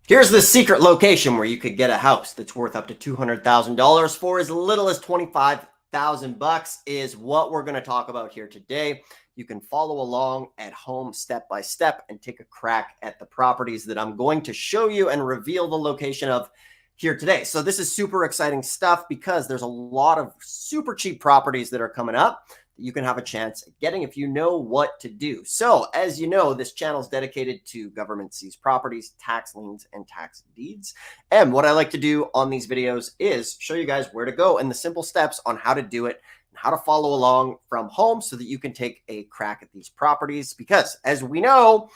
Here's the secret location where you could get a house that's worth up to $200,000 for as little as $25,000 is what we're going to talk about here today. You can follow along at home step by step and take a crack at the properties that I'm going to show you and reveal the location of here today. So this is super exciting stuff because there's a lot of super cheap properties that are coming up that you can have a chance at getting if you know what to do. So as you know, this channel is dedicated to government seized properties, tax liens, and tax deeds. And what I like to do on these videos is show you guys where to go and the simple steps on how to do it and how to follow along from home so that you can take a crack at these properties. Because as we know,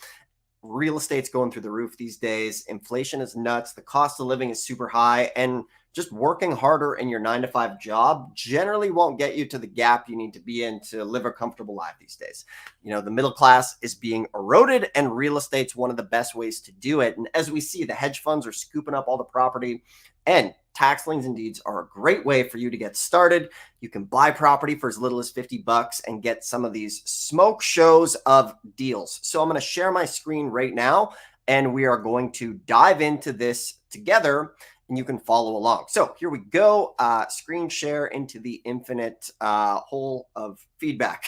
real estate's going through the roof these days. Inflation is nuts. The cost of living is super high. And just working harder in your 9-to-5 job generally won't get you to the gap you need to be in to live a comfortable life these days. You know, the middle class is being eroded and real estate's one of the best ways to do it. And as we see, the hedge funds are scooping up all the property, and tax liens and deeds are a great way for you to get started. You can buy property for as little as $50 and get some of these smoke shows of deals. So I'm going to share my screen right now, and we are going to dive into this together, and you can follow along. So here we go. Screen share into the infinite hole of feedback.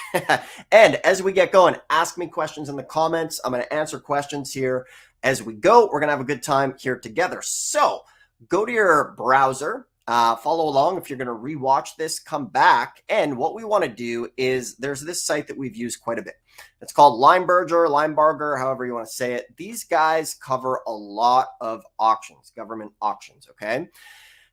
And as we get going, ask me questions in the comments. I'm going to answer questions here as we go. We're going to have a good time here together. So go to your browser, follow along. If you're going to rewatch this, come back. And what we want to do is there's this site that we've used quite a bit. It's called Limeburger, however you want to say it. These guys cover a lot of auctions, government auctions, okay?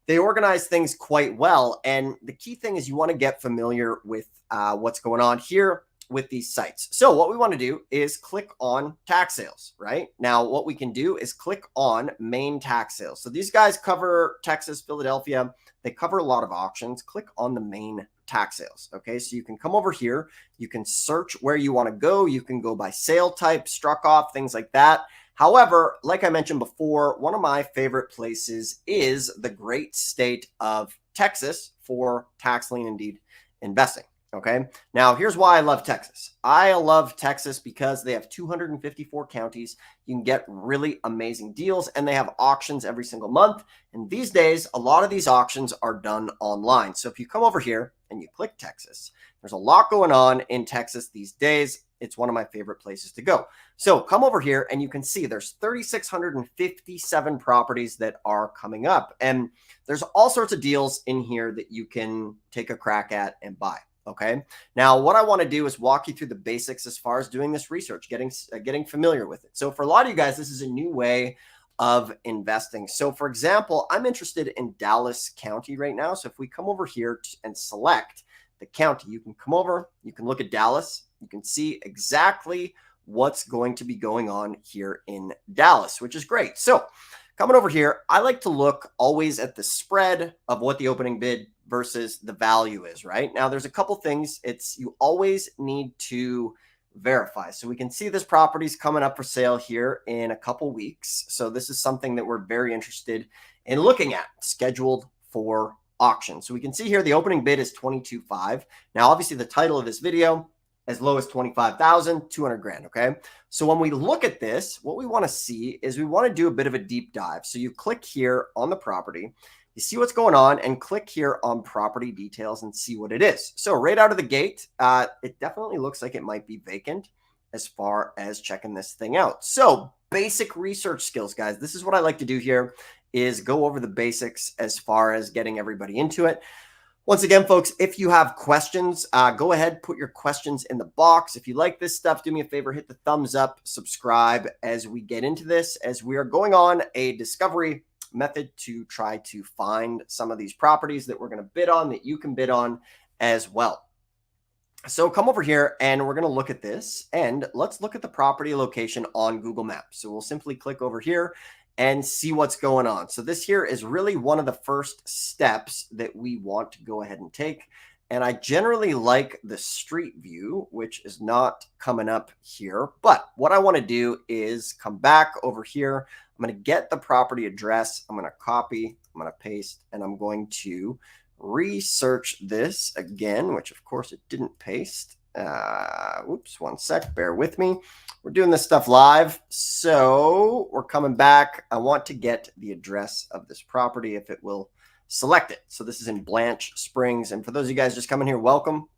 They organize things quite well. And the key thing is you want to get familiar with what's going on here with these sites. So what we want to do is click on tax sales, right? Now, what we can do is click on main tax sales. So these guys cover Texas, Philadelphia. They cover a lot of auctions. Click on the main tax sales. Okay, so you can come over here. You can search where you want to go. You can go by sale type, struck off, things like that. However, like I mentioned before, one of my favorite places is the great state of Texas for tax lien and deed investing. Okay, now here's why I love Texas. I love Texas because they have 254 counties. You can get really amazing deals, and they have auctions every single month. And these days, a lot of these auctions are done online. So if you come over here and you click Texas, there's a lot going on in Texas these days. It's one of my favorite places to go. So come over here and you can see there's 3,657 properties that are coming up. And there's all sorts of deals in here that you can take a crack at and buy. Okay. Now, what I want to do is walk you through the basics as far as doing this research, getting familiar with it. So for a lot of you guys, this is a new way of investing. So for example, I'm interested in Dallas County right now. So if we come over here and select the county, you can come over, you can look at Dallas, you can see exactly what's going to be going on here in Dallas, which is great. So coming over here, I like to look always at the spread of what the opening bid versus the value is, right? Now, there's a couple things. You always need to verify. So we can see this property is coming up for sale here in a couple weeks. So this is something that we're very interested in looking at, scheduled for auction. So we can see here the opening bid is $22,500. Now, obviously, the title of this video, as low as $25,000, 200 grand, okay? So when we look at this, what we want to see is we want to do a bit of a deep dive. So you click here on the property, you see what's going on, and click here on property details and see what it is. So right out of the gate, it definitely looks like it might be vacant as far as checking this thing out. So basic research skills, guys. This is what I like to do here, is go over the basics as far as getting everybody into it. Once again, folks, if you have questions, go ahead, put your questions in the box. If you like this stuff, do me a favor, hit the thumbs up, subscribe as we get into this, as we are going on a discovery method to try to find some of these properties that we're going to bid on, that you can bid on as well. So come over here and we're going to look at this, and let's look at the property location on Google Maps. So we'll simply click over here and see what's going on. So this here is really one of the first steps that we want to go ahead and take. And I generally like the street view, which is not coming up here. But what I want to do is come back over here. I'm going to get the property address. I'm going to copy, I'm going to paste, and I'm going to research this again, which of course it didn't paste. Oops, one sec, bear with me. We're doing this stuff live, so we're coming back. I want to get the address of this property if it will select it. So this is in Blanche Springs, and for those of you guys just coming here, welcome.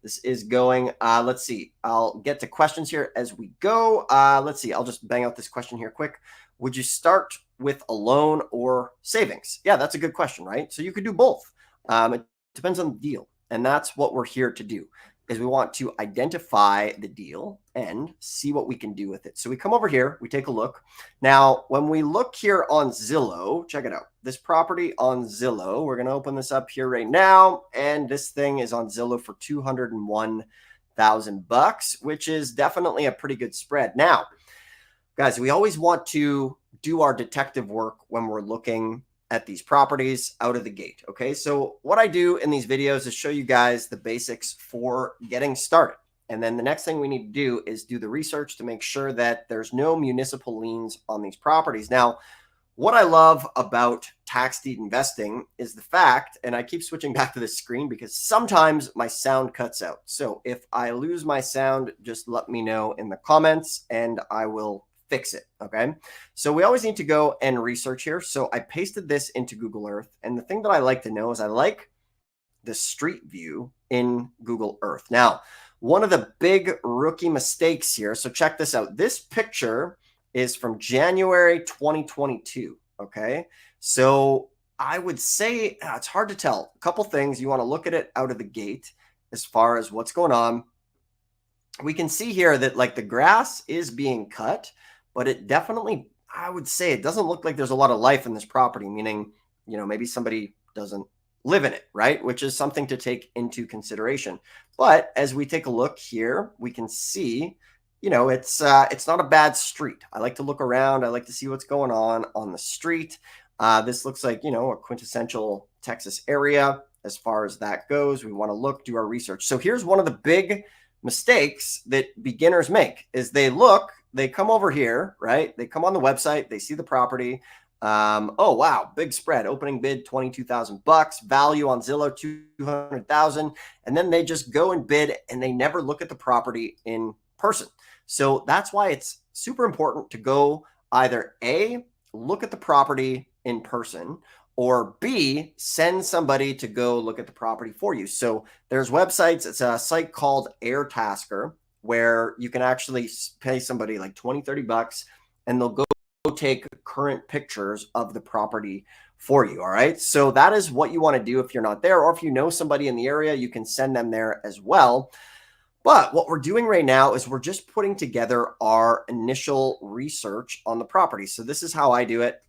This is going, let's see, I'll get to questions here as we go. Let's see, I'll just bang out this question here quick. Would you start with a loan or savings? Yeah, that's a good question, right? So you could do both. It depends on the deal, and that's what we're here to do. Is we want to identify the deal and see what we can do with it. So we come over here, we take a look. Now, when we look here on Zillow, check it out. This property on Zillow, we're going to open this up here right now. And this thing is on Zillow for $201,000, which is definitely a pretty good spread. Now, guys, we always want to do our detective work when we're looking at these properties out of the gate. Okay, so what I do in these videos is show you guys the basics for getting started. And then the next thing we need to do is do the research to make sure that there's no municipal liens on these properties. Now, what I love about tax deed investing is the fact, and I keep switching back to the screen because sometimes my sound cuts out. So if I lose my sound, just let me know in the comments and I will fix it. Okay. So we always need to go and research here. So I pasted this into Google Earth. And the thing that I like to know is I like the street view in Google Earth. Now, one of the big rookie mistakes here. So check this out. This picture is from January 2022. Okay. So I would say it's hard to tell. A couple things. You want to look at it out of the gate as far as what's going on. We can see here that like the grass is being cut, but it definitely, I would say it doesn't look like there's a lot of life in this property, meaning, you know, maybe somebody doesn't live in it, right? Which is something to take into consideration. But as we take a look here, we can see, you know, it's not a bad street. I like to look around. I like to see what's going on the street. This looks like, you know, a quintessential Texas area as far as that goes. We want to look, do our research. So here's one of the big mistakes that beginners make is they come over here, right? They come on the website, they see the property. Oh, wow. Big spread, opening bid, $22,000, value on Zillow, $200,000. And then they just go and bid and they never look at the property in person. So that's why it's super important to go either A, look at the property in person, or B, send somebody to go look at the property for you. So there's websites. It's a site called Airtasker where you can actually pay somebody like 20, 30 bucks and they'll go take current pictures of the property for you. All right. So that is what you want to do if you're not there, or if you know somebody in the area, you can send them there as well. But what we're doing right now is we're just putting together our initial research on the property. So this is how I do it.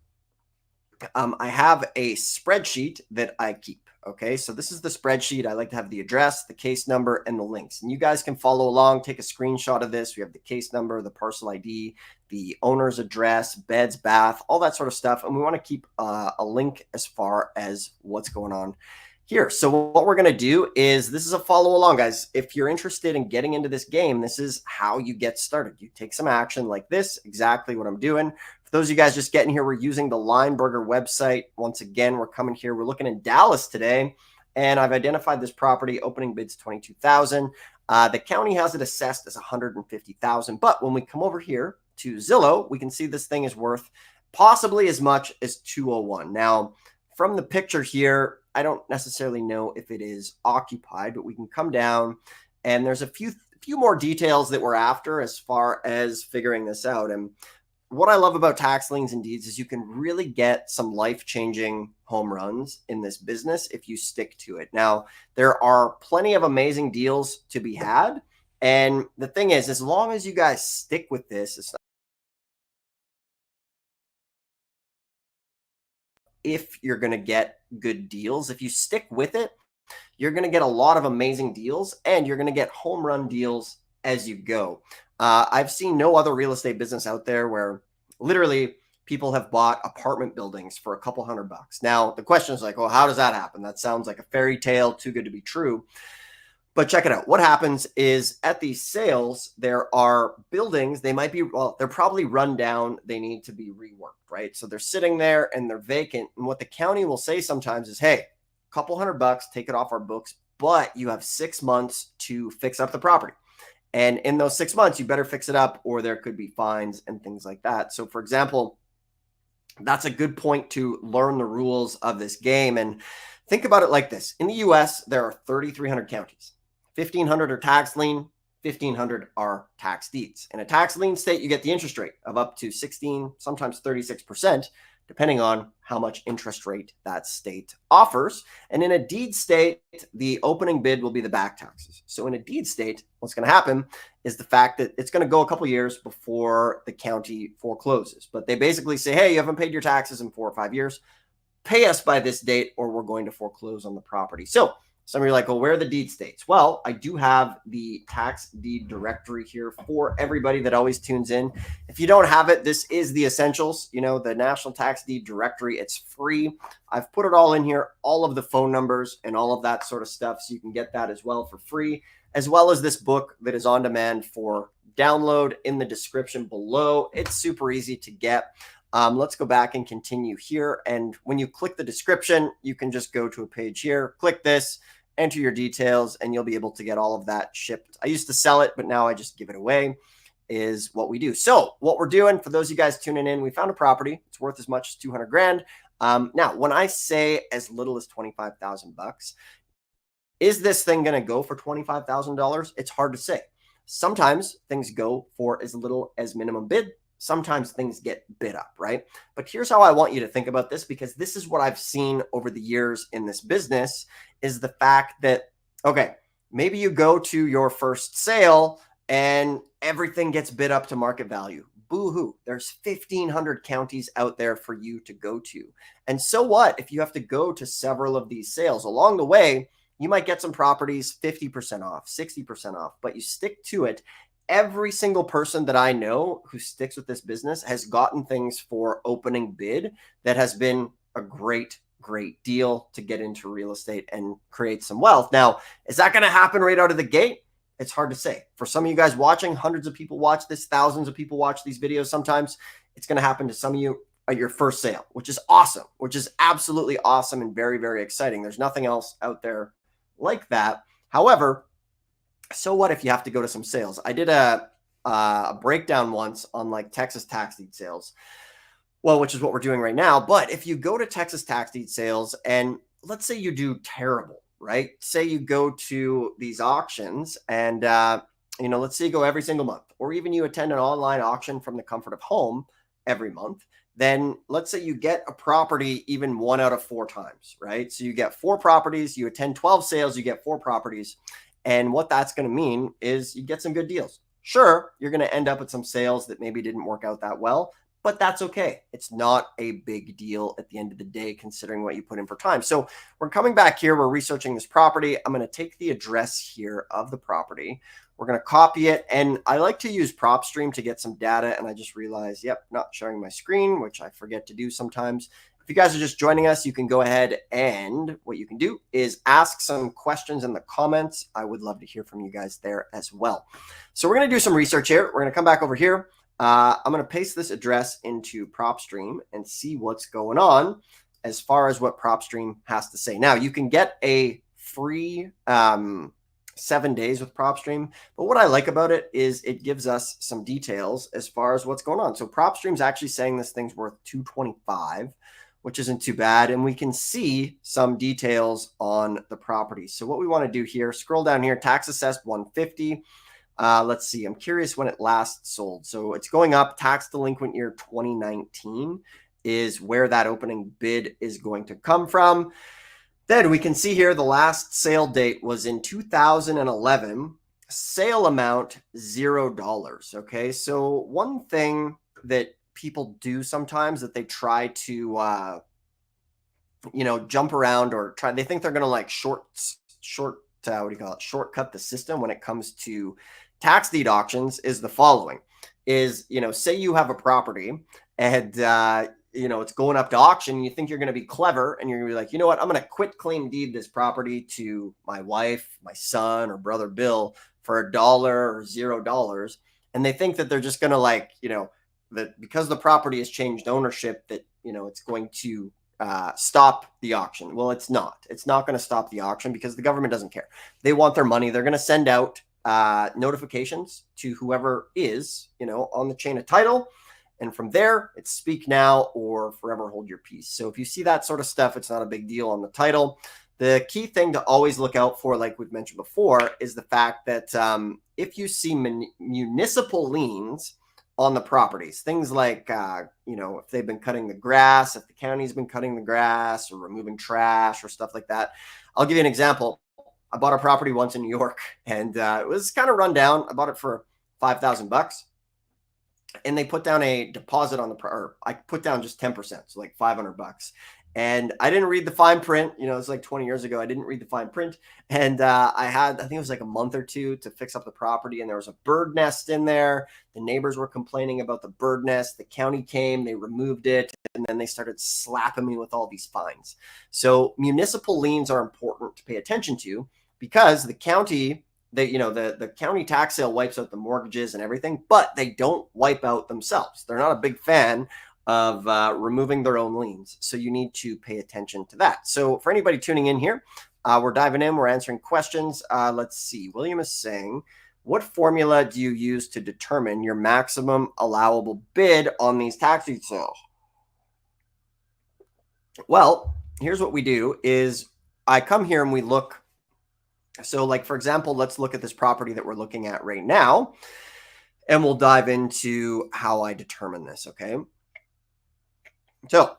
I have a spreadsheet that I keep. Okay, so this is the spreadsheet. I like to have the address, the case number, and the links. And you guys can follow along, take a screenshot of this. We have the case number, the parcel ID, the owner's address, beds, bath, all that sort of stuff. And we want to keep a link as far as what's going on here. So what we're going to do is, this is a follow along, guys. If you're interested in getting into this game, this is how you get started. You take some action like this, exactly what I'm doing. For those of you guys just getting here, we're using the Limeburger website. Once again, we're coming here. We're looking in Dallas today, and I've identified this property. Opening bid's $22,000. The county has it assessed as $150,000. But when we come over here to Zillow, we can see this thing is worth possibly as much as $201. Now, from the picture here, I don't necessarily know if it is occupied, but we can come down and there's a few more details that we're after as far as figuring this out. And what I love about Tax Liens and Deeds is you can really get some life-changing home runs in this business if you stick to it. Now, there are plenty of amazing deals to be had. And the thing is, as long as you guys stick with this, it's not if you're going to get good deals. If you stick with it, you're going to get a lot of amazing deals and you're going to get home run deals as you go. I've seen no other real estate business out there where literally people have bought apartment buildings for a couple $100. Now, the question is like, well, how does that happen? That sounds like a fairy tale, too good to be true. But check it out. What happens is at these sales, there are buildings. They might be, well, they're probably run down. They need to be reworked, right? So they're sitting there and they're vacant. And what the county will say sometimes is, hey, a couple $100, take it off our books, but you have 6 months to fix up the property. And in those 6 months, you better fix it up or there could be fines and things like that. So, for example, that's a good point to learn the rules of this game. And think about it like this. In the US, there are 3,300 counties. 1,500 are tax lien, 1,500 are tax deeds. In a tax lien state, you get the interest rate of up to 16, sometimes 36%, depending on how much interest rate that state offers. And in a deed state, the opening bid will be the back taxes. So in a deed state, what's going to happen is the fact that it's going to go a couple years before the county forecloses. But they basically say, hey, you haven't paid your taxes in 4 or 5 years. Pay us by this date or we're going to foreclose on the property. So some of you are like, well, where are the deed states? Well, I do have the tax deed directory here for everybody that always tunes in. If you don't have it, this is the essentials, the National Tax Deed Directory. It's free. I've put it all in here, all of the phone numbers and all of that sort of stuff. So you can get that as well for free, as well as this book that is on demand for download in the description below. It's super easy to get. Let's go back and continue here. And when you click the description, you can just go to a page here, click this, enter your details, and you'll be able to get all of that shipped. I used to sell it, but now I just give it away is what we do. So what we're doing, for those of you guys tuning in, we found a property. It's worth as much as 200 grand. Now, when I say as little as 25,000 bucks, is this thing going to go for $25,000? It's hard to say. Sometimes things go for as little as minimum bid. Sometimes things get bid up, right? But here's how I want you to think about this, because this is what I've seen over the years in this business, is the fact that, okay, maybe you go to your first sale and everything gets bid up to market value. Boo-hoo. There's 1,500 counties out there for you to go to. And so what if you have to go to several of these sales? Along the way, you might get some properties 50% off, 60% off, but you stick to it. Every single person that I know who sticks with this business has gotten things for opening bid that has been a great deal to get into real estate and create some wealth. Now, is that going to happen right out of the gate? It's hard to say. For some of you guys watching, hundreds of people watch this, thousands of people watch these videos. Sometimes it's going to happen to some of you at your first sale, which is awesome, which is absolutely awesome and very, very exciting. There's nothing else out there like that. However, so what if you have to go to some sales? I did a breakdown once on like Texas tax deed sales, well, which is what we're doing right now. But if you go to Texas tax deed sales and let's say you do terrible, right? Say you go to these auctions and, let's say you go every single month, or even you attend an online auction from the comfort of home every month. Then let's say you get a property even 1 out of 4 times, right? So you get 4 properties, you attend 12 sales, you get 4 properties. And what that's going to mean is you get some good deals. Sure, you're going to end up at some sales that maybe didn't work out that well, but that's okay. It's not a big deal at the end of the day, considering what you put in for time. So we're coming back here. We're researching this property. I'm going to take the address here of the property. We're going to copy it. And I like to use PropStream to get some data. And I just realized, not sharing my screen, which I forget to do sometimes. If you guys are just joining us, you can go ahead and what you can do is ask some questions in the comments. I would love to hear from you guys there as well. So we're going to do some research here. We're going to come back over here. I'm going to paste this address into PropStream and see what's going on as far as what PropStream has to say. Now, you can get a free 7 days with PropStream, but what I like about it is it gives us some details as far as what's going on. So PropStream's actually saying this thing's worth $225, which isn't too bad. And we can see some details on the property. So what we want to do here, scroll down here, tax assessed 150. Let's see. I'm curious when it last sold. So it's going up. Tax delinquent year 2019 is where that opening bid is going to come from. Then we can see here the last sale date was in 2011. Sale amount $0. Okay. So one thing that people do sometimes that they try to, jump around or they think they're going to like shortcut the system when it comes to tax deed auctions is the following is, say you have a property and, it's going up to auction and you think you're going to be clever and you're going to be like, you know what, I'm going to quit claim deed this property to my wife, my son, or brother Bill for $1 or $0. And they think that they're just going to that because the property has changed ownership that, it's going to stop the auction. Well, it's not. It's not going to stop the auction because the government doesn't care. They want their money. They're going to send out notifications to whoever is, on the chain of title. And from there, it's speak now or forever hold your peace. So if you see that sort of stuff, it's not a big deal on the title. The key thing to always look out for, like we've mentioned before, is the fact that if you see municipal liens on the properties, things like, if they've been cutting the grass, if the county's been cutting the grass or removing trash or stuff like that. I'll give you an example. I bought a property once in New York and it was kind of run down. I bought it for $5,000 and they put down a deposit on I put down just 10%, so like $500. And I didn't read the fine print. It's like 20 years ago. I didn't read the fine print. And I think it was like a month or two to fix up the property. And there was a bird nest in there. The neighbors were complaining about the bird nest. The county came, they removed it. And then they started slapping me with all these fines. So municipal liens are important to pay attention to because the county, the county tax sale wipes out the mortgages and everything, but they don't wipe out themselves. They're not a big fan of removing their own liens. So you need to pay attention to that. So for anybody tuning in here, we're diving in, we're answering questions. Let's see. William is saying, what formula do you use to determine your maximum allowable bid on these tax deed sales? Well, here's what we do is I come here and we look. So like, for example, let's look at this property that we're looking at right now, and we'll dive into how I determine this. Okay. So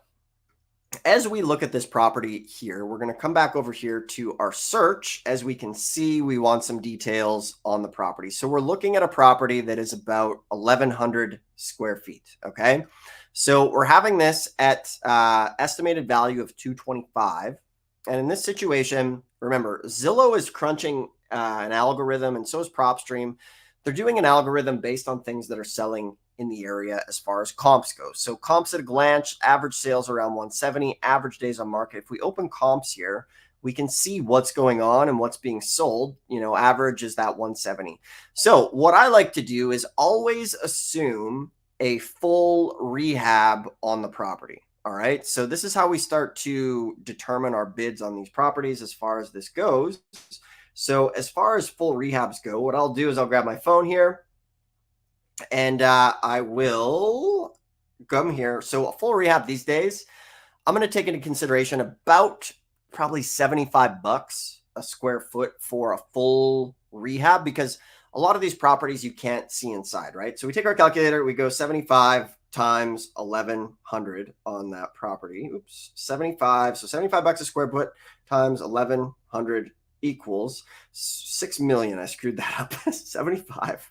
as we look at this property here, we're going to come back over here to our search. As we can see, we want some details on the property. So we're looking at a property that is about 1,100 square feet. Okay. So we're having this at estimated value of $225. And in this situation, remember, Zillow is crunching an algorithm, and so is PropStream. They're doing an algorithm based on things that are selling in the area as far as comps go. So comps at a glance, average sales around 170, average days on market. If we open comps here, we can see what's going on and what's being sold. Average is that 170. So what I like to do is always assume a full rehab on the property. All right. So this is how we start to determine our bids on these properties as far as this goes. So as far as full rehabs go, what I'll do is I'll grab my phone here and I will come here. So a full rehab these days, I'm going to take into consideration about probably $75 a square foot for a full rehab, because a lot of these properties you can't see inside, right? So we take our calculator, we go 75 times 1,100 on that property. Oops, 75. So $75 a square foot times 1,100 equals 6 million. I screwed that up. 75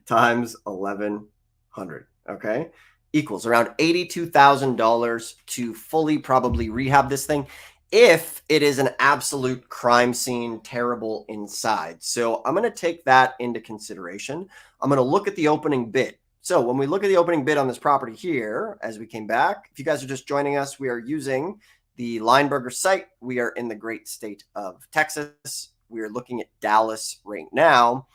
times 1,100. Okay. Equals around $82,000 to fully probably rehab this thing, if it is an absolute crime scene, terrible inside. So I'm going to take that into consideration. I'm going to look at the opening bid. So when we look at the opening bid on this property here, as we came back, if you guys are just joining us, we are using the Limeburger site. We are in the great state of Texas. We are looking at Dallas right now.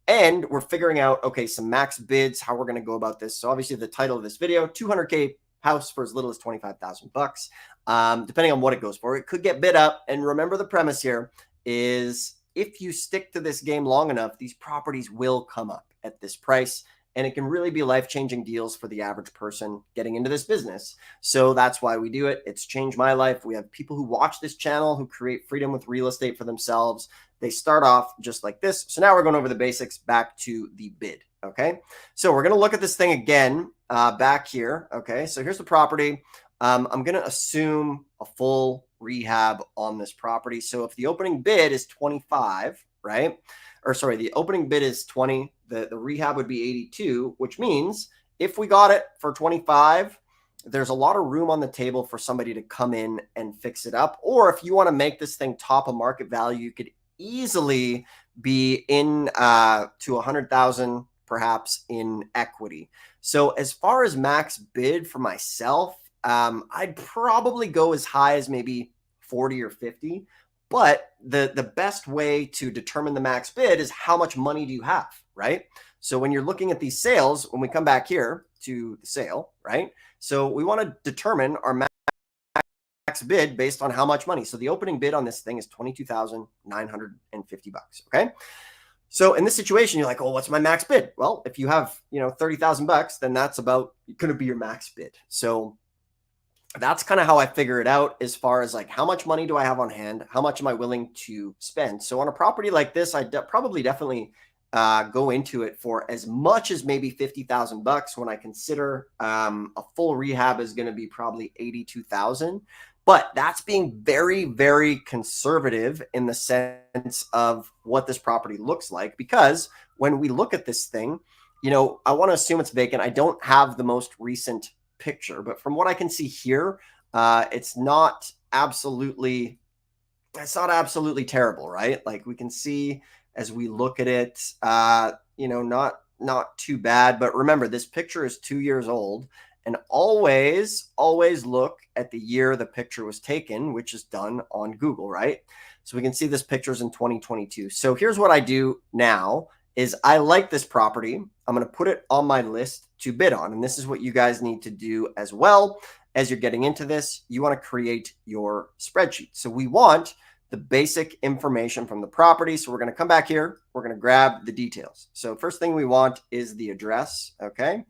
And we're figuring out, okay, some max bids, how we're going to go about this. So obviously the title of this video, 200K house for as little as $25,000. Depending on what it goes for, it could get bid up. And remember, the premise here is if you stick to this game long enough, these properties will come up at this price. And it can really be life-changing deals for the average person getting into this business. So that's why we do it. It's changed my life. We have people who watch this channel who create freedom with real estate for themselves. They start off just like this. So now we're going over the basics, back to the bid. Okay. So we're going to look at this thing again back here. Okay. So here's the property. I'm going to assume a full rehab on this property. So if the opening bid is 25, right? Or sorry, the opening bid is 20. The rehab would be 82, which means if we got it for 25, there's a lot of room on the table for somebody to come in and fix it up. Or if you want to make this thing top of market value, you could easily be in to 100,000 perhaps in equity. So as far as max bid for myself, I'd probably go as high as maybe 40 or 50. But the best way to determine the max bid is how much money do you have, right? So when you're looking at these sales, when we come back here to the sale, right? So we want to determine our max bid based on how much money. So the opening bid on this thing is $22,950. Okay. So in this situation, you're like, oh, what's my max bid? Well, if you have, $30,000, then that's about going to be your max bid. So that's kind of how I figure it out as far as like how much money do I have on hand? How much am I willing to spend? So on a property like this, I probably definitely go into it for as much as maybe $50,000 when I consider a full rehab is going to be probably $82,000. But that's being very, very conservative in the sense of what this property looks like, because when we look at this thing, I want to assume it's vacant. I don't have the most recent picture, but from what I can see here, it's not absolutely terrible, right? Like we can see as we look at it, not too bad. But remember, this picture is 2 years old, and always look at the year the picture was taken, which is done on Google, right? So we can see this picture is in 2022. So here's what I do now is I like this property. I'm going to put it on my list to bid on. And this is what you guys need to do as well. As you're getting into this, you want to create your spreadsheet. So we want the basic information from the property. So we're going to come back here. We're going to grab the details. So first thing we want is the address. Okay.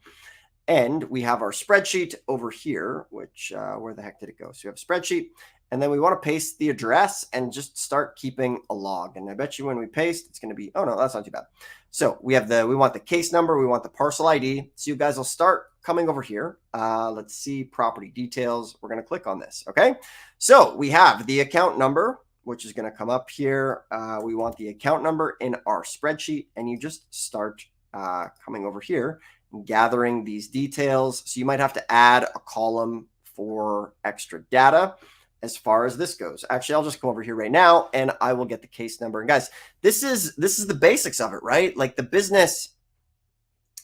And we have our spreadsheet over here, which where the heck did it go? So we have a spreadsheet. And then we want to paste the address and just start keeping a log. And I bet you when we paste, it's going to be, oh no, that's not too bad. So we want the case number, we want the parcel ID. So you guys will start coming over here. Let's see property details. We're going to click on this. Okay. So we have the account number, which is going to come up here. We want the account number in our spreadsheet, and you just start coming over here and gathering these details. So you might have to add a column for extra data. As far as this goes, actually, I'll just come over here right now and I will get the case number. And guys, this is the basics of it, right? Like the business.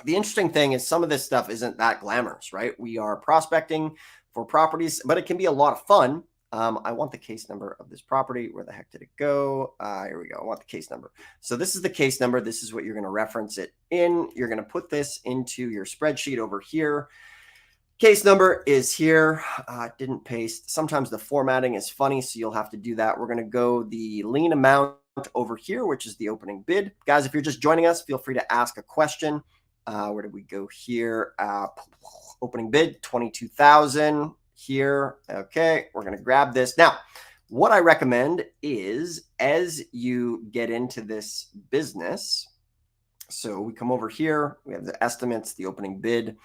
The interesting thing is some of this stuff isn't that glamorous, right? We are prospecting for properties, but it can be a lot of fun. I want the case number of this property. Where the heck did it go? Here we go. I want the case number. So this is the case number. This is what you're going to reference it in. You're going to put this into your spreadsheet over here. Case number is here. Didn't paste. Sometimes the formatting is funny, so you'll have to do that. We're going to go the lien amount over here, which is the opening bid. Guys, if you're just joining us, feel free to ask a question. Where did we go here? Opening bid, 22,000 here. Okay, we're going to grab this. Now, what I recommend is as you get into this business, so we come over here, we have the estimates, the opening bid.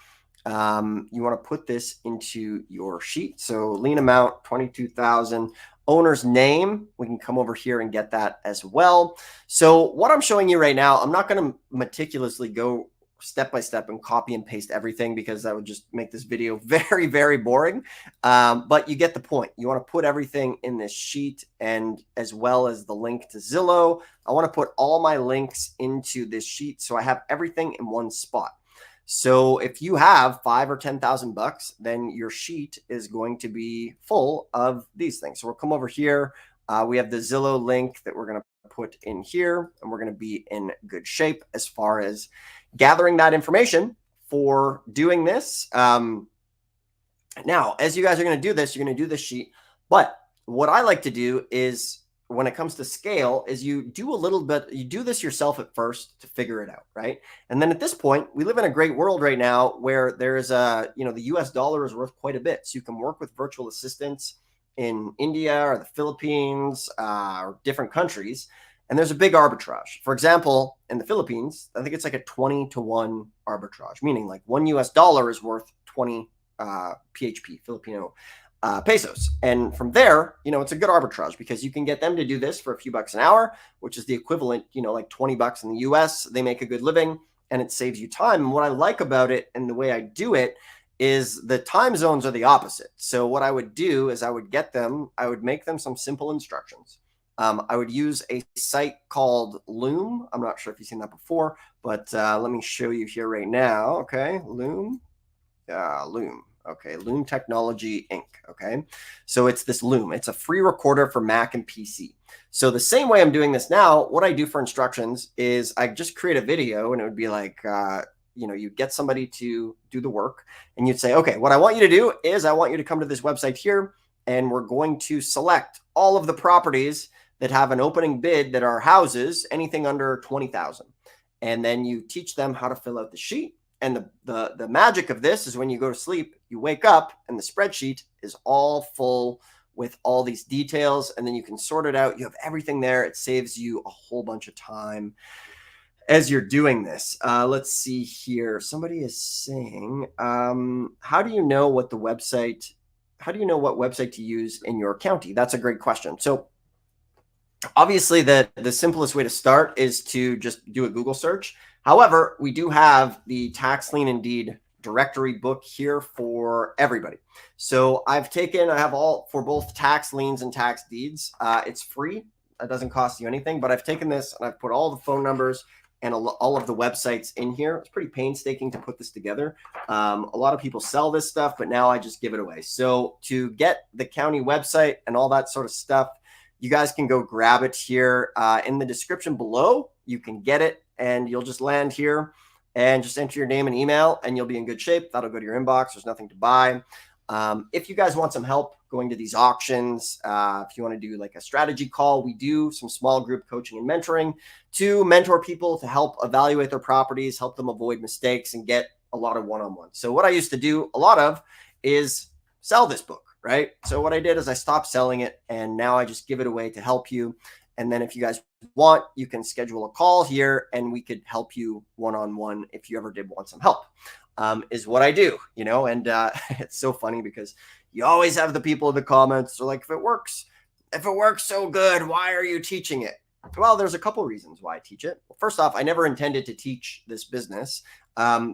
You want to put this into your sheet. So lien amount, 22,000. Owner's name, we can come over here and get that as well. So what I'm showing you right now, I'm not going to meticulously go step by step and copy and paste everything because that would just make this video very, very boring. But you get the point. You want to put everything in this sheet, and as well as the link to Zillow. I want to put all my links into this sheet so I have everything in one spot. So if you have $5,000 or $10,000, then your sheet is going to be full of these things. So we'll come over here. We have the Zillow link that we're going to put in here, and we're going to be in good shape as far as gathering that information for doing this. Now, as you guys are going to do this, you're going to do this sheet. But what I like to do is when it comes to scale is you do a little bit, you do this yourself at first to figure it out, right? And then at this point, we live in a great world right now where there's the US dollar is worth quite a bit. So you can work with virtual assistants in India or the Philippines or different countries. And there's a big arbitrage. For example, in the Philippines, I think it's like a 20-to-1 arbitrage, meaning like $1 is worth 20 PHP, Filipino pesos. And from there, it's a good arbitrage because you can get them to do this for a few bucks an hour, which is the equivalent, like $20 in the US. They make a good living and it saves you time. And what I like about it and the way I do it is the time zones are the opposite. So what I would do is I would make them some simple instructions. I would use a site called Loom. I'm not sure if you've seen that before, but let me show you here right now. Okay, Loom. Okay, Loom Technology Inc. Okay, so it's this Loom. It's a free recorder for Mac and PC. So the same way I'm doing this now, what I do for instructions is I just create a video, and it would be like, you get somebody to do the work, and you'd say, okay, what I want you to do is I want you to come to this website here, and we're going to select all of the properties that have an opening bid that are houses, anything under 20,000. And then you teach them how to fill out the sheet. And the magic of this is when you go to sleep, you wake up and the spreadsheet is all full with all these details, and then you can sort it out. You have everything there. It saves you a whole bunch of time as you're doing this. Let's see here. Somebody is saying, how do you know what website to use in your county? That's a great question. So obviously the simplest way to start is to just do a Google search. However, we do have the Tax Lien and Deed directory book here for everybody. I have all for both tax liens and tax deeds. It's free. It doesn't cost you anything, but I've taken this and I've put all the phone numbers and all of the websites in here. It's pretty painstaking to put this together. A lot of people sell this stuff, but now I just give it away. So to get the county website and all that sort of stuff, you guys can go grab it here in the description below. You can get it and you'll just land here and just enter your name and email and you'll be in good shape. That'll go to your inbox. There's nothing to buy. If you guys want some help going to these auctions, if you want to do like a strategy call, we do some small group coaching and mentoring to mentor people to help evaluate their properties, help them avoid mistakes, and get a lot of one-on-one. So what I used to do a lot of is sell this book, right? So what I did is I stopped selling it and now I just give it away to help you. And then if you guys want, you can schedule a call here and we could help you one-on-one if you ever did want some help, is what I do, and it's so funny because you always have the people in the comments are like, if it works so good, why are you teaching it? Well, there's a couple reasons why I teach it. First off, I never intended to teach this business.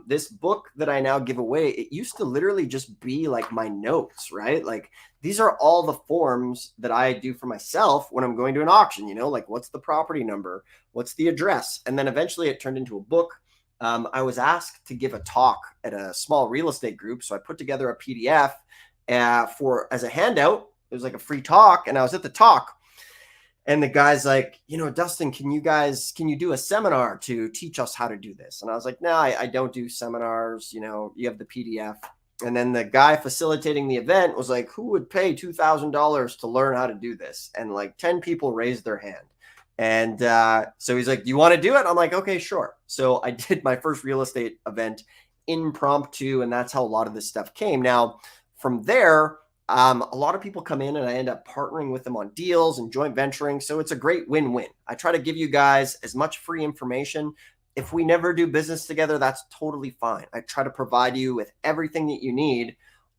This book that I now give away, it used to literally just be like my notes, right? Like these are all the forms that I do for myself when I'm going to an auction, like what's the property number? What's the address? And then eventually it turned into a book. I was asked to give a talk at a small real estate group. So I put together a PDF as a handout. It was like a free talk. And I was at the talk and the guy's like, Dustin, can you do a seminar to teach us how to do this? And I was like, no, I don't do seminars. You have the PDF. And then the guy facilitating the event was like, who would pay $2,000 to learn how to do this? And like 10 people raised their hand. And so he's like, you want to do it? I'm like, okay, sure. So I did my first real estate event impromptu, and that's how a lot of this stuff came. Now, from there, a lot of people come in and I end up partnering with them on deals and joint venturing. So it's a great win-win. I try to give you guys as much free information. If we never do business together, that's totally fine. I try to provide you with everything that you need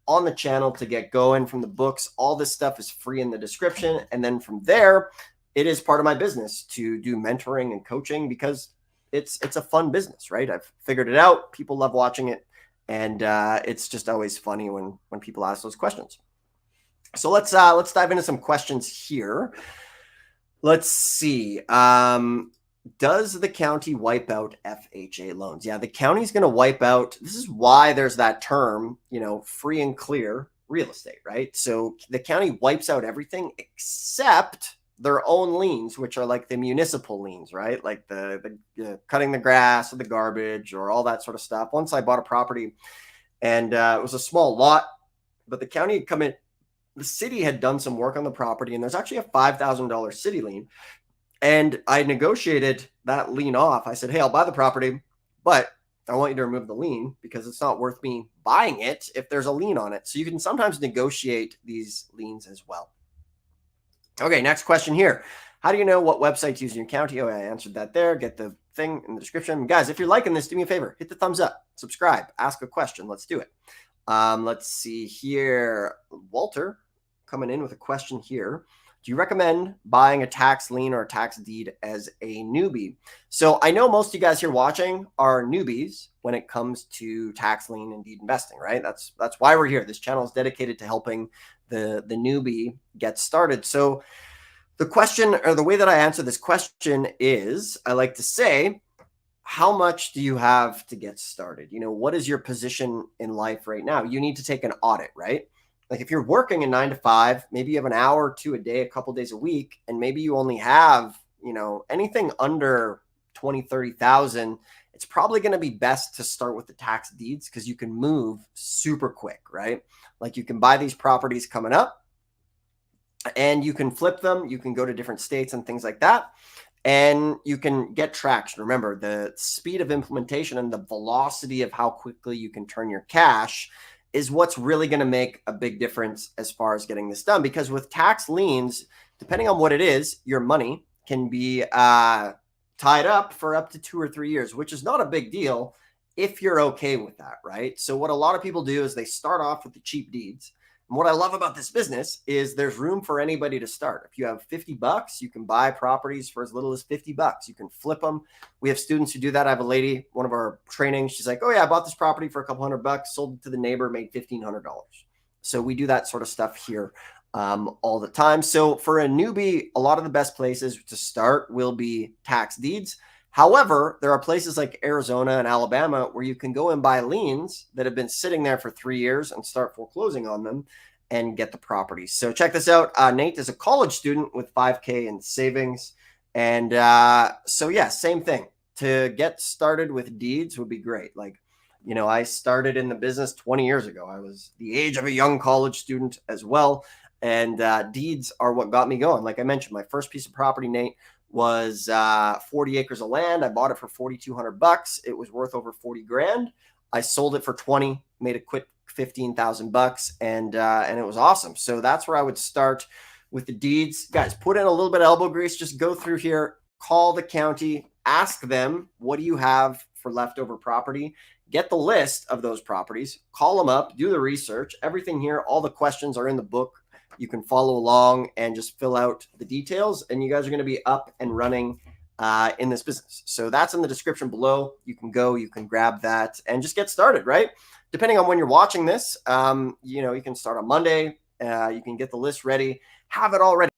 on the channel to get going. From the books, all this stuff is free in the description. And then from there, it is part of my business to do mentoring and coaching because it's a fun business, right? I've figured it out. People love watching it. And it's just always funny when people ask those questions. So let's dive into some questions here. Let's see. Does the county wipe out FHA loans? Yeah, the county's going to wipe out. This is why there's that term, free and clear real estate, right? So the county wipes out everything except their own liens, which are like the municipal liens, right? Like the cutting the grass or the garbage or all that sort of stuff. Once I bought a property and it was a small lot, but the county had come in, the city had done some work on the property and there's actually a $5,000 city lien. And I negotiated that lien off. I said, hey, I'll buy the property, but I want you to remove the lien because it's not worth me buying it if there's a lien on it. So you can sometimes negotiate these liens as well. Okay, next question here. How do you know what website to use in your county? Oh, I answered that there. Get the thing in the description. Guys, if you're liking this, do me a favor. Hit the thumbs up. Subscribe. Ask a question. Let's do it. Let's see here. Walter coming in with a question here. Do you recommend buying a tax lien or a tax deed as a newbie? So I know most of you guys here watching are newbies when it comes to tax lien and deed investing, right? That's why we're here. This channel is dedicated to helping the newbie get started. So the question, or the way that I answer this question is, I like to say, how much do you have to get started? What is your position in life right now? You need to take an audit, right? Like if you're working a 9 to 5, maybe you have an hour or two a day, a couple days a week, and maybe you only have, anything under 20, 30,000, it's probably going to be best to start with the tax deeds because you can move super quick, right? Like you can buy these properties coming up and you can flip them. You can go to different states and things like that. And you can get traction. Remember, the speed of implementation and the velocity of how quickly you can turn your cash is what's really going to make a big difference as far as getting this done. Because with tax liens, depending on what it is, your money can be tied up for up to 2 or 3 years, which is not a big deal if you're okay with that, right? So what a lot of people do is they start off with the cheap deeds. And what I love about this business is there's room for anybody to start. If you have 50 bucks, you can buy properties for as little as 50 bucks. You can flip them. We have students who do that. I have a lady, one of our trainings, she's like, oh yeah, I bought this property for a couple $100, sold it to the neighbor, made $1,500. So we do that sort of stuff here all the time. So for a newbie, a lot of the best places to start will be tax deeds. However, there are places like Arizona and Alabama where you can go and buy liens that have been sitting there for 3 years and start foreclosing on them and get the property. So check this out. Nate is a college student with $5K in savings. And so, yeah, same thing. To get started with deeds would be great. Like, you know, I started in the business 20 years ago. I was the age of a young college student as well. And deeds are what got me going. Like I mentioned, my first piece of property, Nate, was 40 acres of land. I bought it for $4,200. It was worth over 40 grand. I sold it for 20, made a quick 15,000 bucks, and it was awesome. So that's where I would start with the deeds. Guys, put in a little bit of elbow grease. Just go through here, call the county, ask them, what do you have for leftover property? Get the list of those properties, call them up, do the research. Everything here, all the questions are in the book. You can follow along and just fill out the details, and you guys are going to be up and running in this business. So that's in the description below. You can go, you can grab that and just get started, right? Depending on when you're watching this, you know, you can start on Monday. You can get the list ready, have it all ready.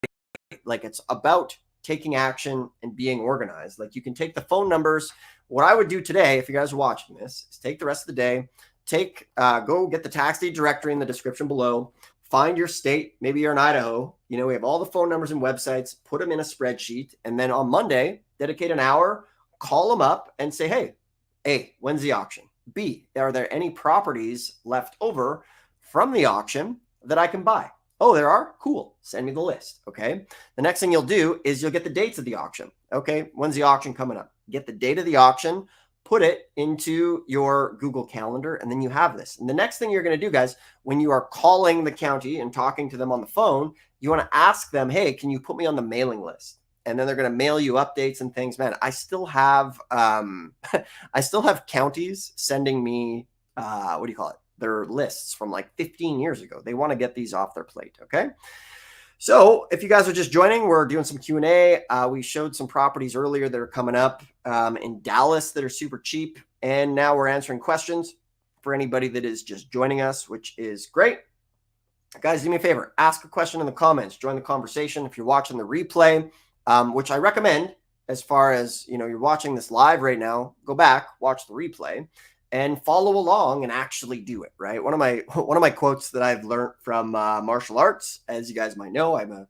Like, it's about taking action and being organized. Like, you can take the phone numbers. What I would do today, if you guys are watching this, is take the rest of the day, go get the tax deed directory in the description below. Find your state. Maybe you're in Idaho. You know, we have all the phone numbers and websites, put them in a spreadsheet. And then on Monday, dedicate an hour, call them up and say, hey, A, when's the auction? B, are there any properties left over from the auction that I can buy? Oh, there are? Cool. Send me the list. Okay. The next thing you'll do is you'll get the dates of the auction. Okay. When's the auction coming up? Get the date of the auction, put it into your Google Calendar, and then you have this. And the next thing you're going to do, guys, when you are calling the county and talking to them on the phone, you want to ask them, hey, can you put me on the mailing list? And then they're going to mail you updates and things. Man, I still have I still have counties sending me what do you call it? Their lists from like 15 years ago. They want to get these off their plate. Okay. So if you guys are just joining, we're doing some Q&A. We showed some properties earlier that are coming up in Dallas that are super cheap. And now we're answering questions for anybody that is just joining us, which is great. Guys, do me a favor. Ask a question in the comments. Join the conversation. If you're watching the replay, which I recommend, as far as, you know, you're watching this live right now, go back, watch the replay, and follow along and actually do it, right? One of my quotes that I've learned from martial arts, as you guys might know, I'm a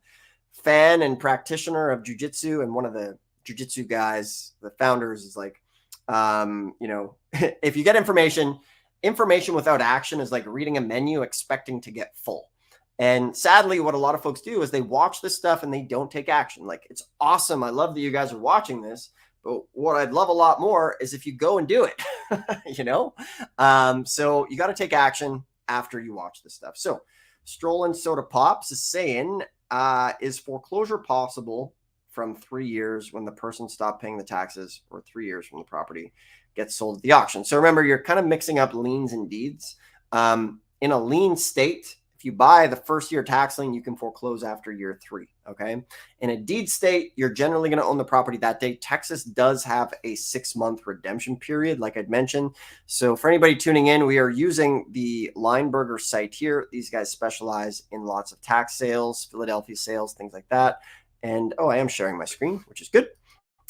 fan and practitioner of jiu-jitsu, and one of the jiu-jitsu guys, the founders, is like, you know, if you get information without action is like reading a menu expecting to get full. And sadly, what a lot of folks do is they watch this stuff and they don't take action. Like, it's awesome. I love that you guys are watching this. But what I'd love a lot more is if you go and do it, you know? So you got to take action after you watch this stuff. So Strollin Soda Pops is saying, is foreclosure possible from 3 years when the person stopped paying the taxes, or 3 years from the property gets sold at the auction? So remember, you're kind of mixing up liens and deeds. In a lien state, if you buy the first year tax lien, you can foreclose after year 3. Okay. In a deed state, you're generally going to own the property that day. Texas does have a 6-month redemption period, like I'd mentioned. So for anybody tuning in, we are using the Limeburger site here. These guys specialize in lots of tax sales, Philadelphia sales, things like that. And oh, I am sharing my screen, which is good.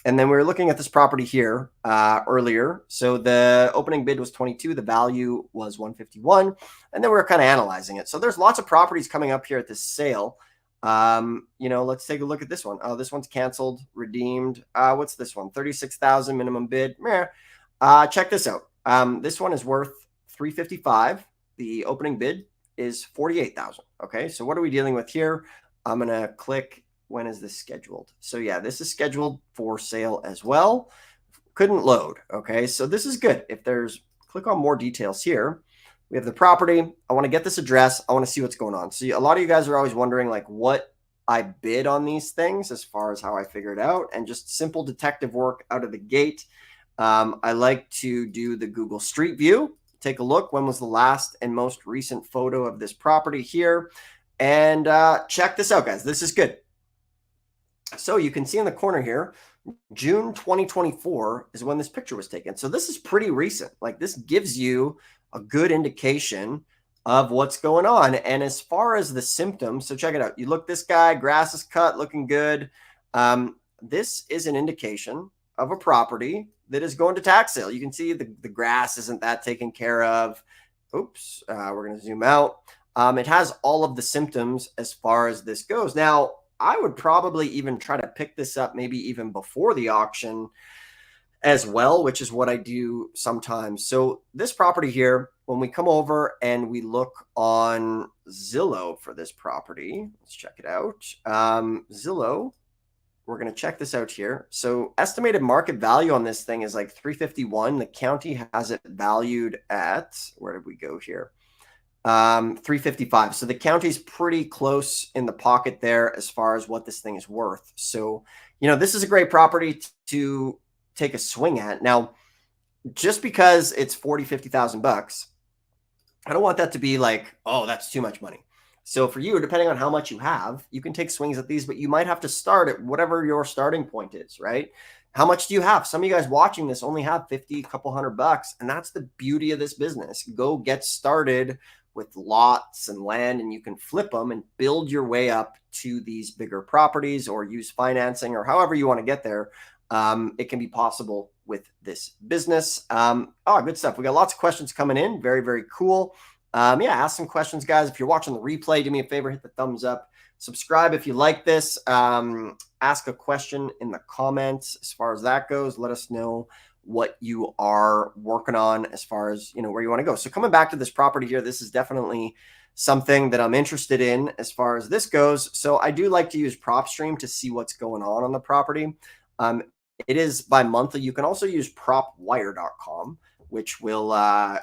And then we were looking at this property here earlier. So the opening bid was 22. The value was 151. And then we were kind of analyzing it. So there's lots of properties coming up here at this sale. You know, let's take a look at this one. Oh, this one's canceled, redeemed. What's this one? 36,000 minimum bid. Check this out. This one is worth 355. The opening bid is 48,000. Okay. So what are we dealing with here? I'm going to click, when is this scheduled? So yeah, this is scheduled for sale as well. Couldn't load. Okay, so this is good. If there's, click on more details here. We have the property. I want to get this address. I want to see what's going on. So a lot of you guys are always wondering like what I bid on these things as far as how I figure it out, and just simple detective work out of the gate. I like to do the Google Street View. Take a look. When was the last and most recent photo of this property here? And check this out, guys. This is good. So you can see in the corner here, June 2024 is when this picture was taken. So this is pretty recent. Like, this gives you a good indication of what's going on. And as far as the symptoms, so check it out. You look, this guy, grass is cut, looking good. This is an indication of a property that is going to tax sale. You can see the grass isn't that taken care of. Oops, we're going to zoom out. It has all of the symptoms as far as this goes. Now, I would probably even try to pick this up maybe even before the auction as well, which is what I do sometimes. So this property here, when we come over and we look on Zillow for this property, let's check it out. Zillow, we're going to check this out here. So estimated market value on this thing is like 351. The county has it valued at, where did we go here? 355. So the county's pretty close in the pocket there as far as what this thing is worth. So, you know, this is a great property to take a swing at. Now, just because it's 40, 50,000 bucks, I don't want that to be like, oh, that's too much money. So for you, depending on how much you have, you can take swings at these, but you might have to start at whatever your starting point is, right? How much do you have? Some of you guys watching this only have 50, couple $100, and that's the beauty of this business. Go get started with lots and land, and you can flip them and build your way up to these bigger properties, or use financing, or however you want to get there. It can be possible with this business. Good stuff. We got lots of questions coming in. Very, very cool. Yeah, ask some questions, guys. If you're watching the replay, do me a favor, hit the thumbs up. Subscribe if you like this. Ask a question in the comments as far as that goes. Let us know what you are working on as far as, you know, where you want to go. So coming back to this property here, this is definitely something that I'm interested in as far as this goes. So I do like to use PropStream to see what's going on the property. It is by monthly. You can also use propwire.com, which will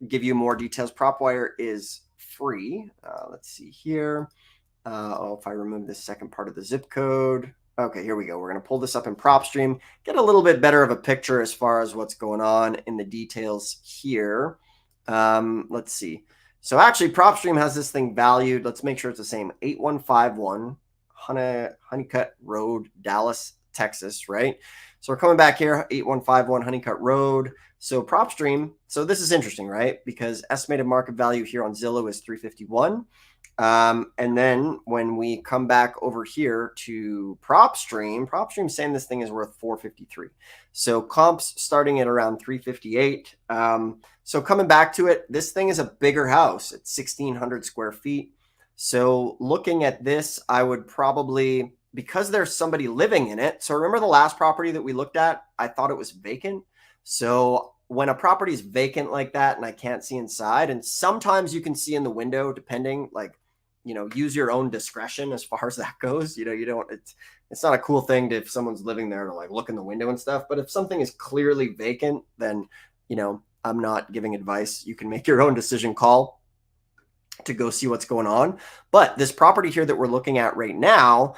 give you more details. PropWire is free. Let's see here. If I remove this second part of the zip code. Okay, here we go. We're going to pull this up in PropStream, get a little bit better of a picture as far as what's going on in the details here. Let's see. So actually, PropStream has this thing valued. Let's make sure it's the same. 8151 Honeycutt Road, Dallas, Texas, right? So we're coming back here, 8151 Honeycutt Road. So PropStream, so this is interesting, right? Because estimated market value here on Zillow is 351. And then when we come back over here to PropStream's saying this thing is worth 453. So comps starting at around 358. So coming back to it, this thing is a bigger house. It's 1,600 square feet. So looking at this, I would probably, because there's somebody living in it. So remember the last property that we looked at? I thought it was vacant. So when a property is vacant like that and I can't see inside, and sometimes you can see in the window, depending, like, you know, use your own discretion as far as that goes. You know, you don't, it's not a cool thing to, if someone's living there, to like look in the window and stuff. But if something is clearly vacant, then, you know, I'm not giving advice. You can make your own decision call to go see what's going on. But this property here that we're looking at right now,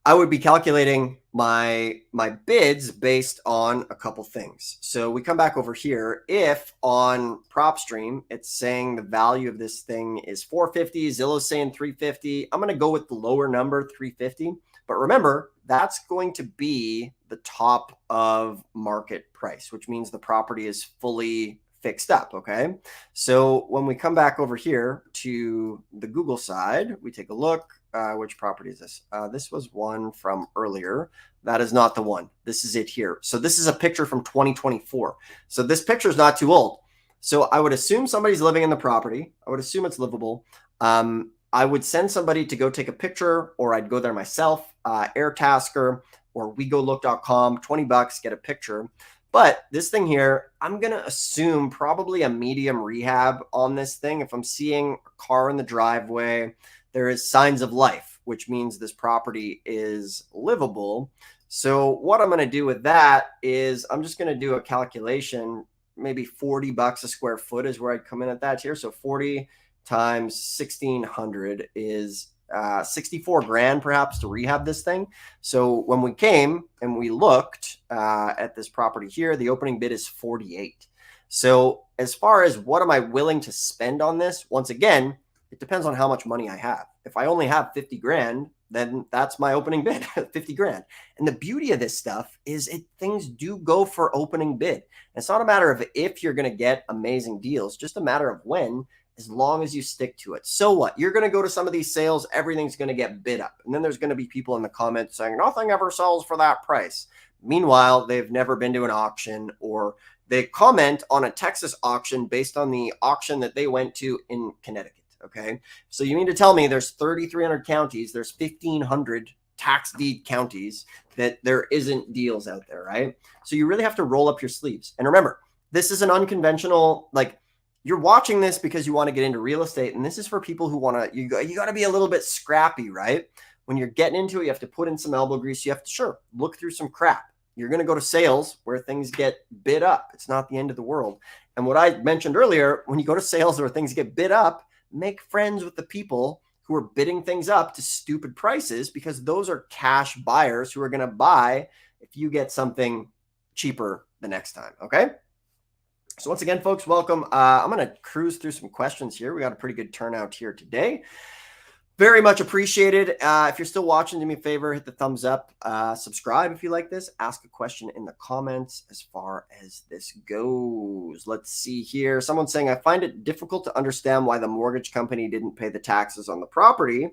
I would be calculating my bids based on a couple things. So we come back over here. If on PropStream, it's saying the value of this thing is 450, Zillow's saying 350. I'm going to go with the lower number, 350. But remember, that's going to be the top of market price, which means the property is fully fixed up. Okay. So when we come back over here to the Google side, we take a look. Which property is this? This was one from earlier. That is not the one. This is it here. So this is a picture from 2024. So this picture is not too old. So I would assume somebody's living in the property. I would assume it's livable. I would send somebody to go take a picture, or I'd go there myself, Airtasker or wegolook.com, 20 bucks, get a picture. But this thing here, I'm going to assume probably a medium rehab on this thing. If I'm seeing a car in the driveway, there is signs of life. which means this property is livable. So what I'm going to do with that is I'm just going to do a calculation. Maybe $40 a square foot is where I'd come in at that here. So 40 times 1,600 is 64 grand perhaps to rehab this thing. So when we came and we looked at this property here, the opening bid is 48. So as far as what am I willing to spend on this, once again, it depends on how much money I have. If I only have 50 grand, then that's my opening bid, 50 grand. And the beauty of this stuff is things do go for opening bid. It's not a matter of if you're going to get amazing deals, just a matter of when, as long as you stick to it. So what? You're going to go to some of these sales, everything's going to get bid up. And then there's going to be people in the comments saying, nothing ever sells for that price. Meanwhile, they've never been to an auction, or they comment on a Texas auction based on the auction that they went to in Connecticut. Okay. So you mean to tell me there's 3,300 counties, there's 1,500 tax deed counties that there isn't deals out there, right? So you really have to roll up your sleeves. And remember, this is an unconventional, like, you're watching this because you want to get into real estate. And this is for people who want to, you got to be a little bit scrappy, right? When you're getting into it, you have to put in some elbow grease. You have to, look through some crap. You're going to go to sales where things get bid up. It's not the end of the world. And what I mentioned earlier, when you go to sales where things get bid up, make friends with the people who are bidding things up to stupid prices, because those are cash buyers who are going to buy if you get something cheaper the next time. Okay. So once again, folks, welcome. I'm going to cruise through some questions here. We got a pretty good turnout here today. Very much appreciated. If you're still watching, do me a favor, hit the thumbs up, subscribe if you like this, ask a question in the comments as far as this goes. Let's see here. Someone's saying, I find it difficult to understand why the mortgage company didn't pay the taxes on the property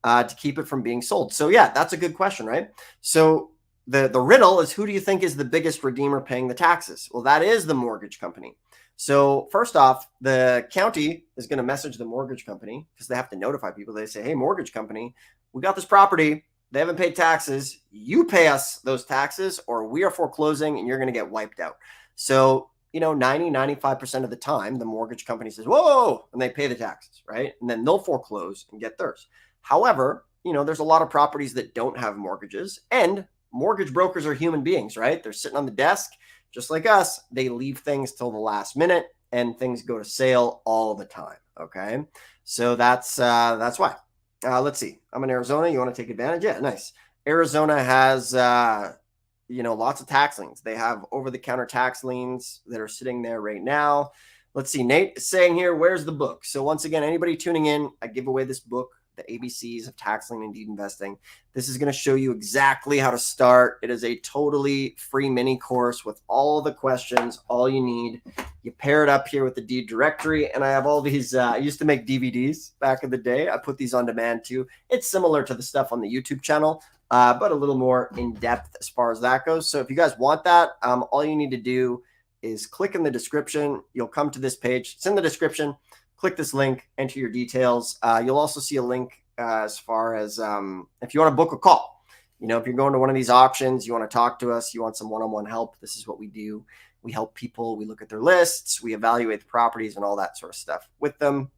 to keep it from being sold. So yeah, that's a good question, right? So the riddle is, who do you think is the biggest redeemer paying the taxes? Well, that is the mortgage company. So first off, the county is going to message the mortgage company because they have to notify people. They say, hey, mortgage company, we got this property. They haven't paid taxes. You pay us those taxes or we are foreclosing and you're going to get wiped out. So, 95% of the time, the mortgage company says, whoa, and they pay the taxes, right? And then they'll foreclose and get theirs. However, there's a lot of properties that don't have mortgages, and mortgage brokers are human beings, right? They're sitting on the desk. Just like us, they leave things till the last minute and things go to sale all the time. Okay. So that's why. Let's see. I'm in Arizona. You want to take advantage? Yeah, nice. Arizona has, lots of tax liens. They have over-the-counter tax liens that are sitting there right now. Let's see. Nate is saying here, where's the book? So once again, anybody tuning in, I give away this book, The ABCs of Tax Lien and Deed Investing. This is going to show you exactly how to start. It is a totally free mini course with all the questions, all you need. You pair it up here with the deed directory, and I have all these. I used to make DVDs back in the day. I put these on demand too. It's similar to the stuff on the YouTube channel, but a little more in depth as far as that goes. So if you guys want that, all you need to do is click in the description. You'll come to this page. It's in the description. Click this link, enter your details. You'll also see a link as far as if you want to book a call. If you're going to one of these auctions, you want to talk to us, you want some one-on-one help, this is what we do. We help people. We look at their lists. We evaluate the properties and all that sort of stuff with them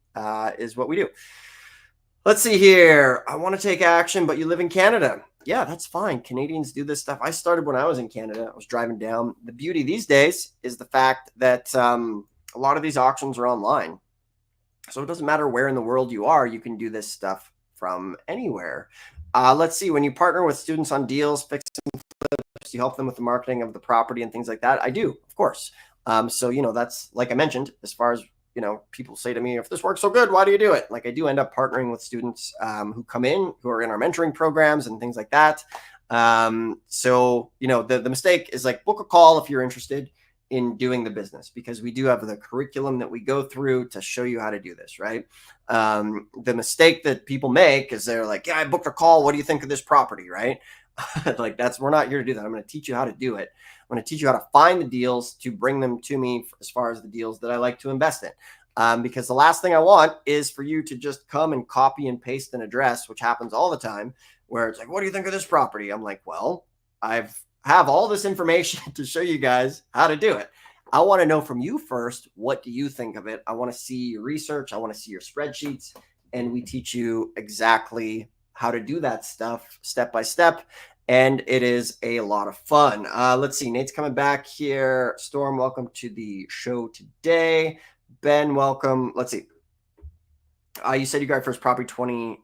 is what we do. Let's see here. I want to take action, but you live in Canada. Yeah, that's fine. Canadians do this stuff. I started when I was in Canada. I was driving down. The beauty these days is the fact that a lot of these auctions are online. So it doesn't matter where in the world you are, you can do this stuff from anywhere. Let's see, when you partner with students on deals, fix and flips, you help them with the marketing of the property and things like that. I do, of course. So, that's, like I mentioned, as far as, people say to me, if this works so good, why do you do it? Like, I do end up partnering with students who come in, who are in our mentoring programs and things like that. So, the mistake is like, book a call if you're interested in doing the business, because we do have the curriculum that we go through to show you how to do this, right? The mistake that people make is they're like, yeah, I booked a call. What do you think of this property, right? Like, we're not here to do that. I'm going to teach you how to do it. I'm going to teach you how to find the deals to bring them to me as far as the deals that I like to invest in. Because the last thing I want is for you to just come and copy and paste an address, which happens all the time, where it's like, what do you think of this property? I'm like, well, have all this information to show you guys how to do it. I want to know from you first, what do you think of it? I want to see your research. I want to see your spreadsheets, and we teach you exactly how to do that stuff step by step. And it is a lot of fun. Let's see. Nate's coming back here. Storm, welcome to the show today. Ben, welcome. Let's see. You said you got your first property 20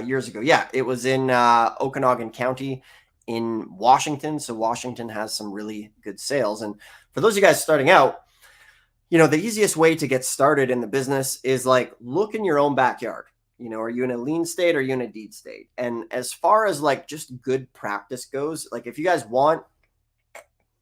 years ago. Yeah, it was in Okanagan County in Washington. So Washington has some really good sales. And for those of you guys starting out, the easiest way to get started in the business is like look in your own backyard. Are you in a lien state or are you in a deed state? And as far as like just good practice goes, like if you guys want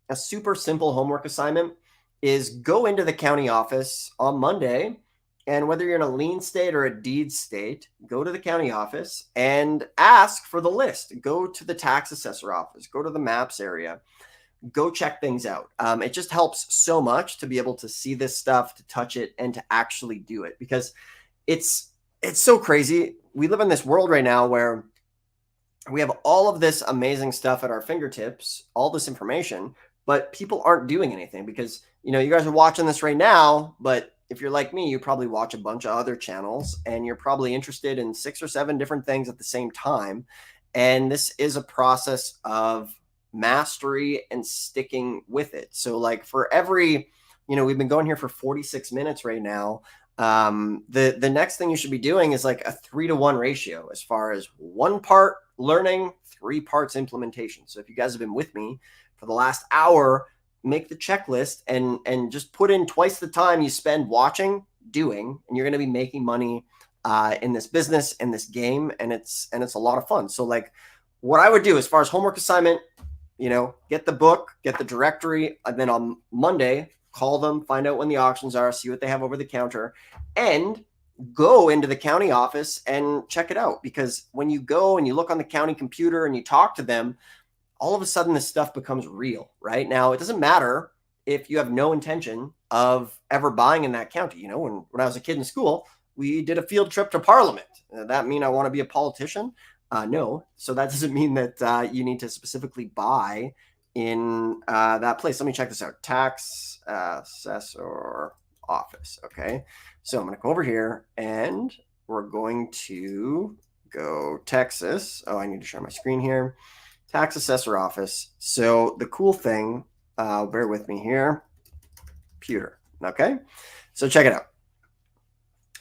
a super simple homework assignment is go into the county office on Monday. And whether you're in a lien state or a deed state, go to the county office and ask for the list. Go to the tax assessor office, go to the maps area, go check things out. It just helps so much to be able to see this stuff, to touch it, and to actually do it, because it's so crazy. We live in this world right now where we have all of this amazing stuff at our fingertips, all this information, but people aren't doing anything because, you guys are watching this right now, but if you're like me, you probably watch a bunch of other channels and you're probably interested in 6 or 7 different things at the same time. And this is a process of mastery and sticking with it. So like for every, we've been going here for 46 minutes right now. The next thing you should be doing is like a 3-to-1 ratio as far as 1 part learning, 3 parts implementation. So if you guys have been with me for the last hour, make the checklist and just put in twice the time you spend watching, doing, and you're going to be making money in this business, in this game. And it's a lot of fun. So like what I would do as far as homework assignment, get the book, get the directory, and then on Monday, call them, find out when the auctions are, see what they have over the counter, and go into the county office and check it out. Because when you go and you look on the county computer and you talk to them, all of a sudden this stuff becomes real, right? Now, it doesn't matter if you have no intention of ever buying in that county. When I was a kid in school, we did a field trip to Parliament. That mean I want to be a politician? No. So that doesn't mean that you need to specifically buy in that place. Let me check this out. Tax assessor office. Okay. So I'm going to go over here and we're going to go Texas. Oh, I need to share my screen here. Tax assessor office. So the cool thing, bear with me here, computer. Okay. So check it out.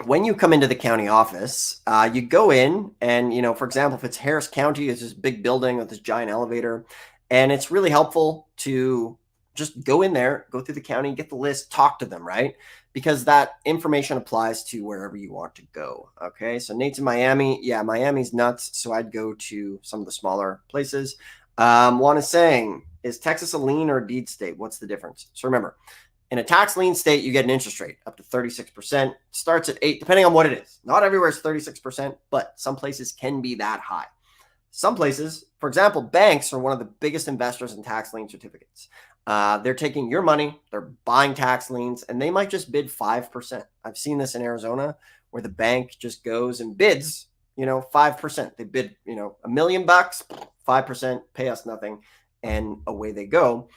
When you come into the county office, you go in and, for example, if it's Harris County, it's this big building with this giant elevator. And it's really helpful to just go in there, go through the county, get the list, talk to them, right? Because that information applies to wherever you want to go. Okay. So Nate's in Miami. Yeah, Miami's nuts. So I'd go to some of the smaller places. Juan is saying, is Texas a lien or a deed state? What's the difference? So remember, in a tax lien state, you get an interest rate up to 36%, starts at 8%, depending on what it is. Not everywhere is 36%, but some places can be that high. Some places, for example, banks are one of the biggest investors in tax lien certificates. They're taking your money, they're buying tax liens, and they might just bid 5%. I've seen this in Arizona where the bank just goes and bids, 5%. They bid, $1 million, 5%, pay us nothing, and away they go.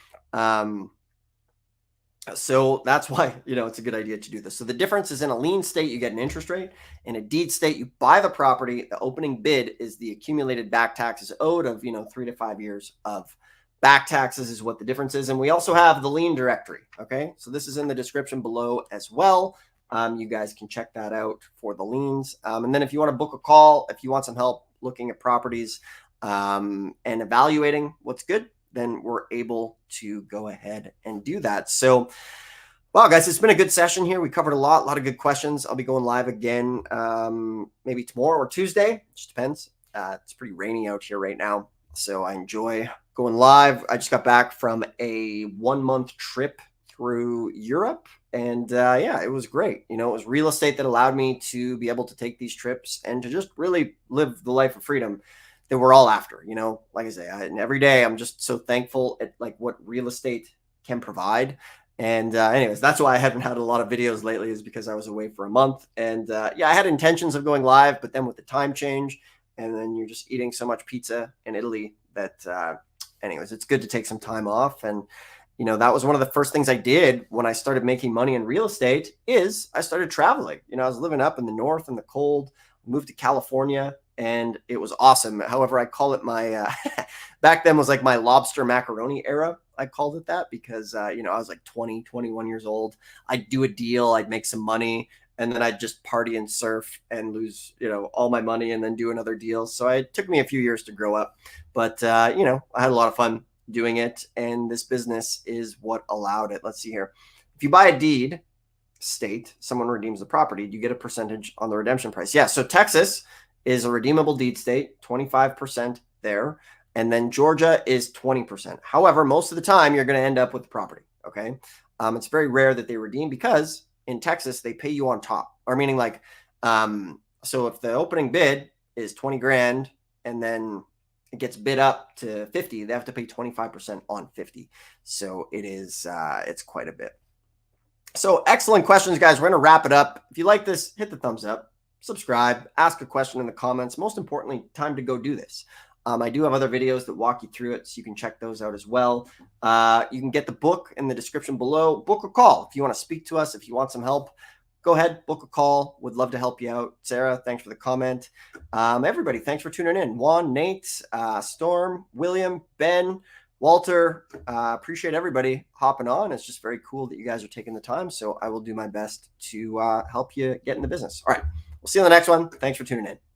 So that's why, it's a good idea to do this. So the difference is in a lien state, you get an interest rate. In a deed state, you buy the property. The opening bid is the accumulated back taxes owed of, 3 to 5 years of back taxes is what the difference is. And we also have the lien directory. Okay. So this is in the description below as well. You guys can check that out for the liens. And then if you want to book a call, if you want some help looking at properties and evaluating what's good, then we're able to go ahead and do that. So, wow, guys, it's been a good session here. We covered a lot of good questions. I'll be going live again maybe tomorrow or Tuesday. It just depends. It's pretty rainy out here right now, so I enjoy going live. I just got back from a 1-month trip through Europe, and yeah, it was great. It was real estate that allowed me to be able to take these trips and to just really live the life of freedom that we're all after. Like I say, and every day I'm just so thankful at like what real estate can provide. And anyways, that's why I haven't had a lot of videos lately, is because I was away for a month. And yeah, I had intentions of going live, but then with the time change, and then you're just eating so much pizza in Italy that anyways, it's good to take some time off. And that was one of the first things I did when I started making money in real estate is I started traveling. I was living up in the north in the cold, moved to California, and it was awesome. However, I call it my back then was like my lobster macaroni era. I called it that because I was like 20, 21 years old. I'd do a deal, I'd make some money, and then I'd just party and surf and lose, all my money and then do another deal. So it took me a few years to grow up, but I had a lot of fun doing it, and this business is what allowed it. Let's see here. If you buy a deed state, someone redeems the property, you get a percentage on the redemption price. Yeah, so Texas is a redeemable deed state, 25% there, and then Georgia is 20%. However, most of the time you're going to end up with the property, okay? It's very rare that they redeem because in Texas they pay you on top, or meaning like, so if the opening bid is 20 grand and then it gets bid up to 50, they have to pay 25% on 50. So it's quite a bit. So excellent questions, guys. We're going to wrap it up. If you like this, hit the thumbs up, subscribe, ask a question in the comments. Most importantly, time to go do this. I do have other videos that walk you through it, so you can check those out as well. You can get the book in the description below. Book a call if you want to speak to us, if you want some help. Go ahead, book a call. Would love to help you out. Sarah, thanks for the comment. Everybody, thanks for tuning in. Juan, Nate, Storm, William, Ben, Walter, appreciate everybody hopping on. It's just very cool that you guys are taking the time. So I will do my best to help you get in the business. All right. We'll see you in the next one. Thanks for tuning in.